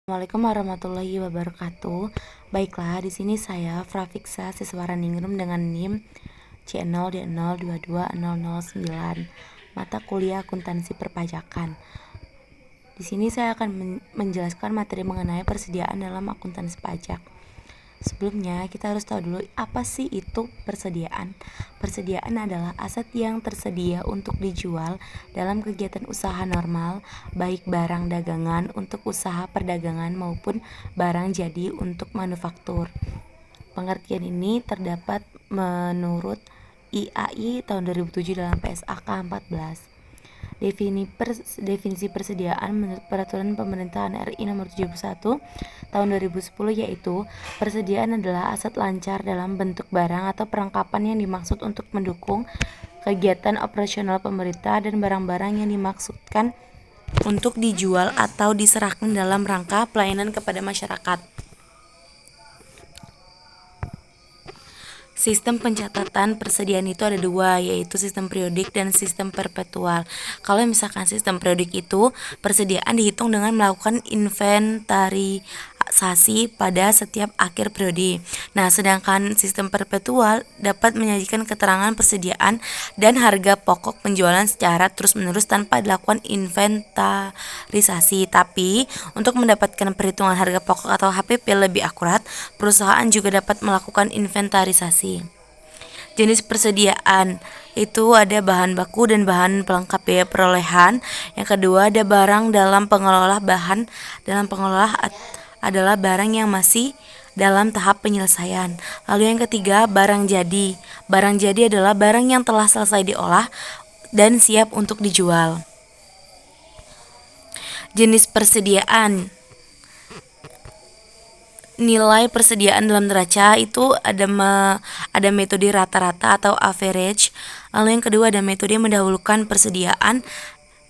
Assalamualaikum warahmatullahi wabarakatuh. Baiklah, di sini saya Frafiksa Siswaraningrum dengan NIM C0D022009 mata kuliah akuntansi perpajakan. Di sini saya akan menjelaskan materi mengenai persediaan dalam akuntansi pajak. Sebelumnya, kita harus tahu dulu apa sih itu persediaan. Persediaan adalah aset yang tersedia untuk dijual dalam kegiatan usaha normal, baik barang dagangan untuk usaha perdagangan maupun barang jadi untuk manufaktur. Pengertian ini terdapat menurut IAI tahun 2007 dalam PSAK 14. Definisi persediaan menurut Peraturan Pemerintahan RI Nomor 71 Tahun 2010 yaitu persediaan adalah aset lancar dalam bentuk barang atau perlengkapan yang dimaksud untuk mendukung kegiatan operasional pemerintah dan barang-barang yang dimaksudkan untuk dijual atau diserahkan dalam rangka pelayanan kepada masyarakat. Sistem pencatatan persediaan itu ada dua, yaitu sistem periodik dan sistem perpetual. Kalau misalkan sistem periodik itu, persediaan dihitung dengan melakukan inventarisasi pada setiap akhir periode. Nah, sedangkan sistem perpetual dapat menyajikan keterangan persediaan dan harga pokok penjualan secara terus-menerus tanpa dilakukan inventarisasi. Tapi, untuk mendapatkan perhitungan harga pokok atau HPP lebih akurat, perusahaan juga dapat melakukan inventarisasi. Jenis persediaan itu ada bahan baku dan bahan pelengkap biaya perolehan. Yang kedua ada barang dalam pengelola. Bahan dalam pengelola adalah barang yang masih dalam tahap penyelesaian. Lalu yang ketiga barang jadi. Barang jadi adalah barang yang telah selesai diolah dan siap untuk dijual. Jenis persediaan. Nilai persediaan dalam neraca itu ada metode rata-rata atau average. Lalu yang kedua ada metode mendahulukan persediaan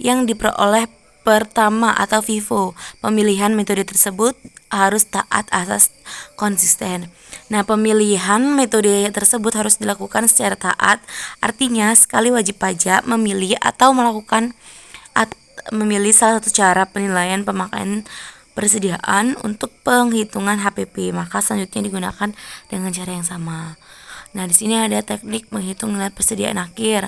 yang diperoleh pertama atau FIFO. Pemilihan metode tersebut harus taat asas konsisten. Nah, pemilihan metode tersebut harus dilakukan secara taat. Artinya sekali wajib pajak memilih atau memilih salah satu cara penilaian pemakaian persediaan untuk penghitungan HPP, maka selanjutnya digunakan dengan cara yang sama. Nah, di sini ada teknik menghitung nilai persediaan akhir.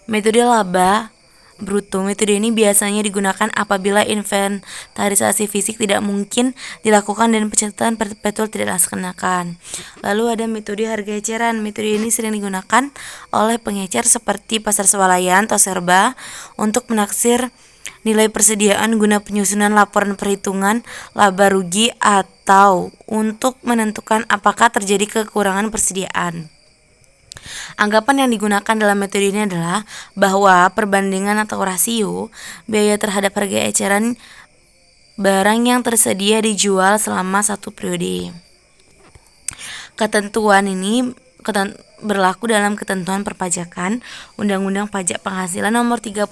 Metode laba bruto. Metode ini biasanya digunakan apabila inventarisasi fisik tidak mungkin dilakukan dan pencatatan perpetual tidak dilaksanakan. Lalu ada metode harga eceran. Metode ini sering digunakan oleh pengecer seperti pasar swalayan atau serba untuk menaksir nilai persediaan guna penyusunan laporan perhitungan laba rugi atau untuk menentukan apakah terjadi kekurangan persediaan. Anggapan yang digunakan dalam metode ini adalah bahwa perbandingan atau rasio biaya terhadap harga eceran barang yang tersedia dijual selama satu periode. Ketentuan ini berlaku dalam ketentuan perpajakan Undang-Undang Pajak Penghasilan Nomor 36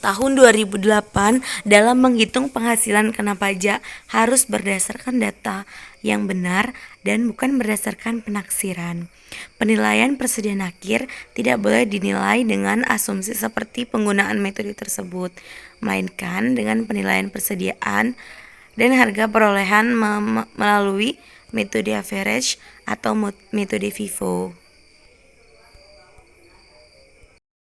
Tahun 2008. Dalam menghitung penghasilan kena pajak harus berdasarkan data yang benar dan bukan berdasarkan penaksiran. Penilaian persediaan akhir tidak boleh dinilai dengan asumsi seperti penggunaan metode tersebut, melainkan dengan penilaian persediaan dan harga perolehan melalui metode average atau metode FIFO.